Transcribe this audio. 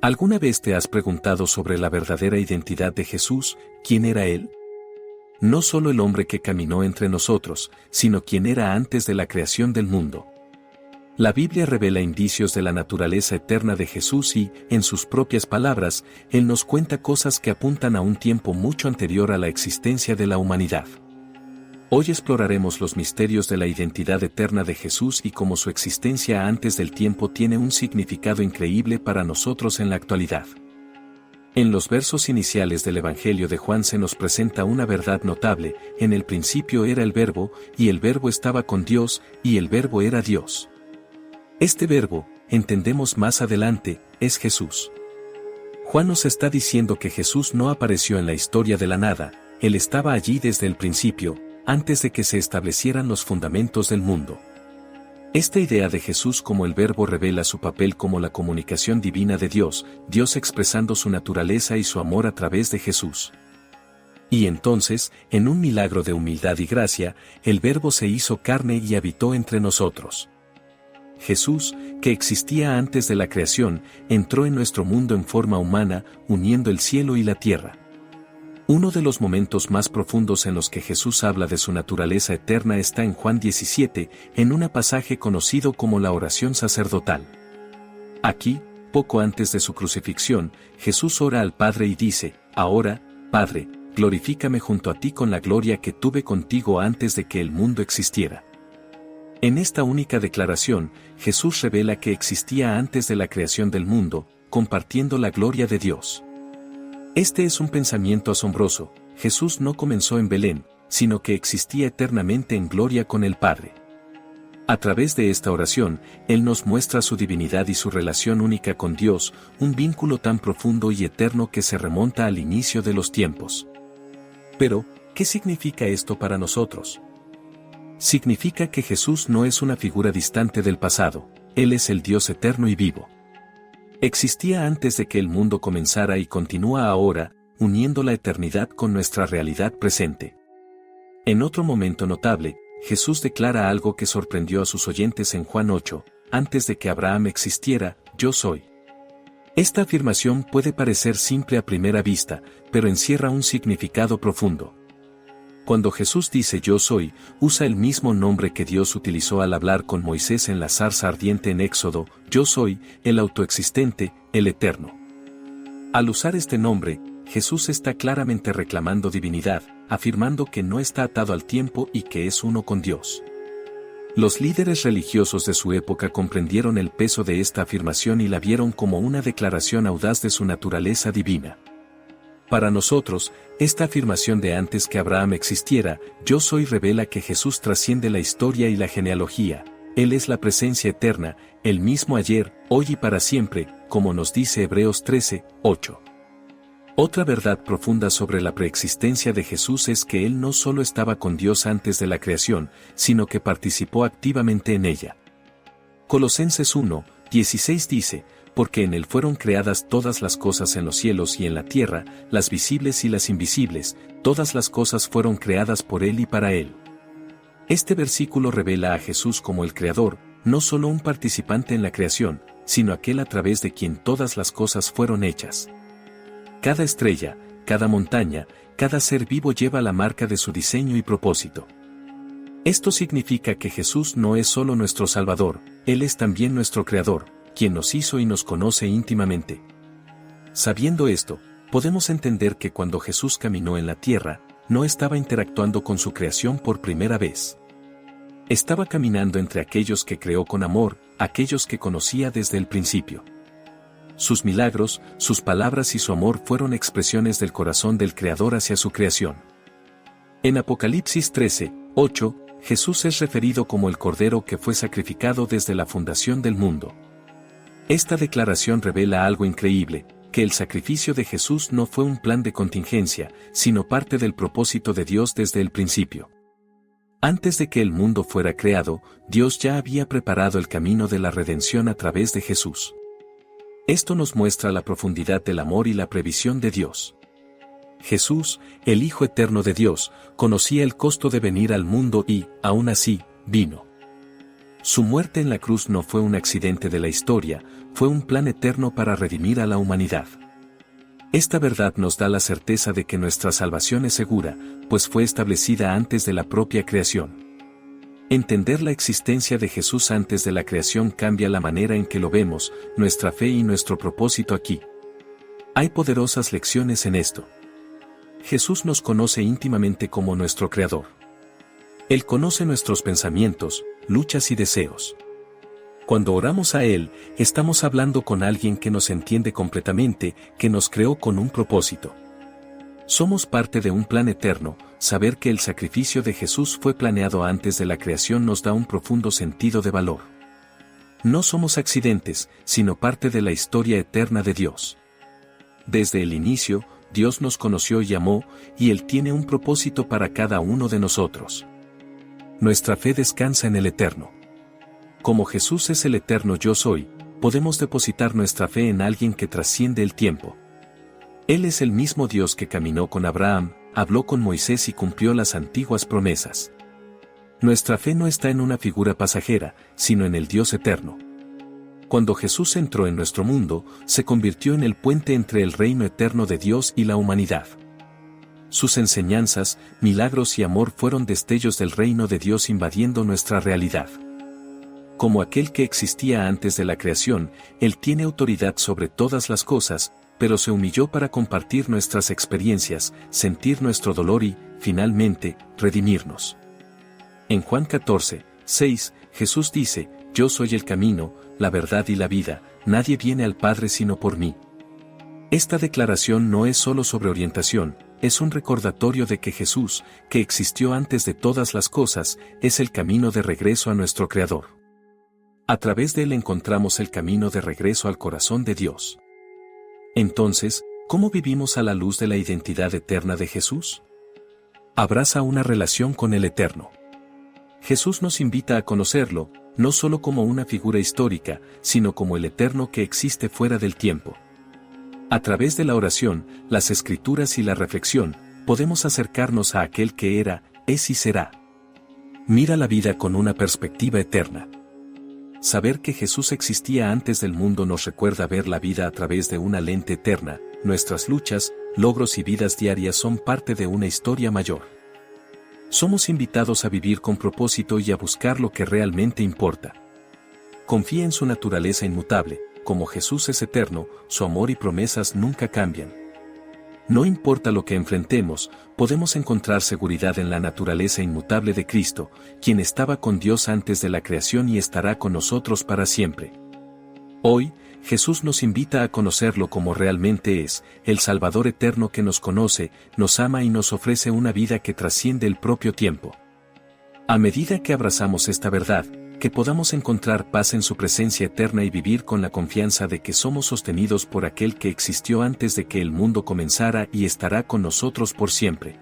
¿Alguna vez te has preguntado sobre la verdadera identidad de Jesús? ¿Quién era Él? No solo el hombre que caminó entre nosotros, sino quién era antes de la creación del mundo. La Biblia revela indicios de la naturaleza eterna de Jesús y, en sus propias palabras, Él nos cuenta cosas que apuntan a un tiempo mucho anterior a la existencia de la humanidad. Hoy exploraremos los misterios de la identidad eterna de Jesús y cómo su existencia antes del tiempo tiene un significado increíble para nosotros en la actualidad. En los versos iniciales del Evangelio de Juan se nos presenta una verdad notable: en el principio era el Verbo, y el Verbo estaba con Dios, y el Verbo era Dios. Este Verbo, entendemos más adelante, es Jesús. Juan nos está diciendo que Jesús no apareció en la historia de la nada, Él estaba allí desde el principio, antes de que se establecieran los fundamentos del mundo. Esta idea de Jesús como el Verbo revela su papel como la comunicación divina de Dios, Dios expresando su naturaleza y su amor a través de Jesús. Y entonces, en un milagro de humildad y gracia, el Verbo se hizo carne y habitó entre nosotros. Jesús, que existía antes de la creación, entró en nuestro mundo en forma humana, uniendo el cielo y la tierra. Uno de los momentos más profundos en los que Jesús habla de su naturaleza eterna está en Juan 17, en un pasaje conocido como la oración sacerdotal. Aquí, poco antes de su crucifixión, Jesús ora al Padre y dice: «Ahora, Padre, glorifícame junto a ti con la gloria que tuve contigo antes de que el mundo existiera». En esta única declaración, Jesús revela que existía antes de la creación del mundo, compartiendo la gloria de Dios. Este es un pensamiento asombroso: Jesús no comenzó en Belén, sino que existía eternamente en gloria con el Padre. A través de esta oración, Él nos muestra su divinidad y su relación única con Dios, un vínculo tan profundo y eterno que se remonta al inicio de los tiempos. Pero, ¿qué significa esto para nosotros? Significa que Jesús no es una figura distante del pasado, Él es el Dios eterno y vivo. Existía antes de que el mundo comenzara y continúa ahora, uniendo la eternidad con nuestra realidad presente. En otro momento notable, Jesús declara algo que sorprendió a sus oyentes en Juan 8, «Antes de que Abraham existiera, yo soy». Esta afirmación puede parecer simple a primera vista, pero encierra un significado profundo. Cuando Jesús dice «yo soy», usa el mismo nombre que Dios utilizó al hablar con Moisés en la zarza ardiente en Éxodo: «Yo soy, el autoexistente, el eterno». Al usar este nombre, Jesús está claramente reclamando divinidad, afirmando que no está atado al tiempo y que es uno con Dios. Los líderes religiosos de su época comprendieron el peso de esta afirmación y la vieron como una declaración audaz de su naturaleza divina. Para nosotros, esta afirmación de «antes que Abraham existiera, yo soy» revela que Jesús trasciende la historia y la genealogía. Él es la presencia eterna, el mismo ayer, hoy y para siempre, como nos dice Hebreos 13, 8. Otra verdad profunda sobre la preexistencia de Jesús es que Él no solo estaba con Dios antes de la creación, sino que participó activamente en ella. Colosenses 1, 16 dice: «Porque en Él fueron creadas todas las cosas en los cielos y en la tierra, las visibles y las invisibles, todas las cosas fueron creadas por Él y para Él». Este versículo revela a Jesús como el Creador, no solo un participante en la creación, sino aquel a través de quien todas las cosas fueron hechas. Cada estrella, cada montaña, cada ser vivo lleva la marca de su diseño y propósito. Esto significa que Jesús no es solo nuestro Salvador, Él es también nuestro Creador, quien nos hizo y nos conoce íntimamente. Sabiendo esto, podemos entender que cuando Jesús caminó en la tierra, no estaba interactuando con su creación por primera vez. Estaba caminando entre aquellos que creó con amor, aquellos que conocía desde el principio. Sus milagros, sus palabras y su amor fueron expresiones del corazón del Creador hacia su creación. En Apocalipsis 13, 8, Jesús es referido como el Cordero que fue sacrificado desde la fundación del mundo. Esta declaración revela algo increíble: que el sacrificio de Jesús no fue un plan de contingencia, sino parte del propósito de Dios desde el principio. Antes de que el mundo fuera creado, Dios ya había preparado el camino de la redención a través de Jesús. Esto nos muestra la profundidad del amor y la previsión de Dios. Jesús, el Hijo eterno de Dios, conocía el costo de venir al mundo y, aún así, vino. Su muerte en la cruz no fue un accidente de la historia, fue un plan eterno para redimir a la humanidad. Esta verdad nos da la certeza de que nuestra salvación es segura, pues fue establecida antes de la propia creación. Entender la existencia de Jesús antes de la creación cambia la manera en que lo vemos, nuestra fe y nuestro propósito aquí. Hay poderosas lecciones en esto. Jesús nos conoce íntimamente como nuestro Creador. Él conoce nuestros pensamientos, luchas y deseos. Cuando oramos a Él, estamos hablando con alguien que nos entiende completamente, que nos creó con un propósito. Somos parte de un plan eterno. Saber que el sacrificio de Jesús fue planeado antes de la creación nos da un profundo sentido de valor. No somos accidentes, sino parte de la historia eterna de Dios. Desde el inicio, Dios nos conoció y amó, y Él tiene un propósito para cada uno de nosotros. Nuestra fe descansa en el Eterno. Como Jesús es el eterno yo soy, podemos depositar nuestra fe en alguien que trasciende el tiempo. Él es el mismo Dios que caminó con Abraham, habló con Moisés y cumplió las antiguas promesas. Nuestra fe no está en una figura pasajera, sino en el Dios eterno. Cuando Jesús entró en nuestro mundo, se convirtió en el puente entre el reino eterno de Dios y la humanidad. Sus enseñanzas, milagros y amor fueron destellos del reino de Dios invadiendo nuestra realidad. Como aquel que existía antes de la creación, Él tiene autoridad sobre todas las cosas, pero se humilló para compartir nuestras experiencias, sentir nuestro dolor y, finalmente, redimirnos. En Juan 14, 6, Jesús dice, «Yo soy el camino, la verdad y la vida, nadie viene al Padre sino por mí». Esta declaración no es solo sobre orientación, es un recordatorio de que Jesús, que existió antes de todas las cosas, es el camino de regreso a nuestro Creador. A través de Él encontramos el camino de regreso al corazón de Dios. Entonces, ¿cómo vivimos a la luz de la identidad eterna de Jesús? Abraza una relación con el Eterno. Jesús nos invita a conocerlo, no solo como una figura histórica, sino como el Eterno que existe fuera del tiempo. A través de la oración, las Escrituras y la reflexión, podemos acercarnos a aquel que era, es y será. Mira la vida con una perspectiva eterna. Saber que Jesús existía antes del mundo nos recuerda ver la vida a través de una lente eterna. Nuestras luchas, logros y vidas diarias son parte de una historia mayor. Somos invitados a vivir con propósito y a buscar lo que realmente importa. Confía en su naturaleza inmutable, como Jesús es eterno, su amor y promesas nunca cambian. No importa lo que enfrentemos, podemos encontrar seguridad en la naturaleza inmutable de Cristo, quien estaba con Dios antes de la creación y estará con nosotros para siempre. Hoy, Jesús nos invita a conocerlo como realmente es, el Salvador eterno que nos conoce, nos ama y nos ofrece una vida que trasciende el propio tiempo. A medida que abrazamos esta verdad, que podamos encontrar paz en su presencia eterna y vivir con la confianza de que somos sostenidos por aquel que existió antes de que el mundo comenzara y estará con nosotros por siempre.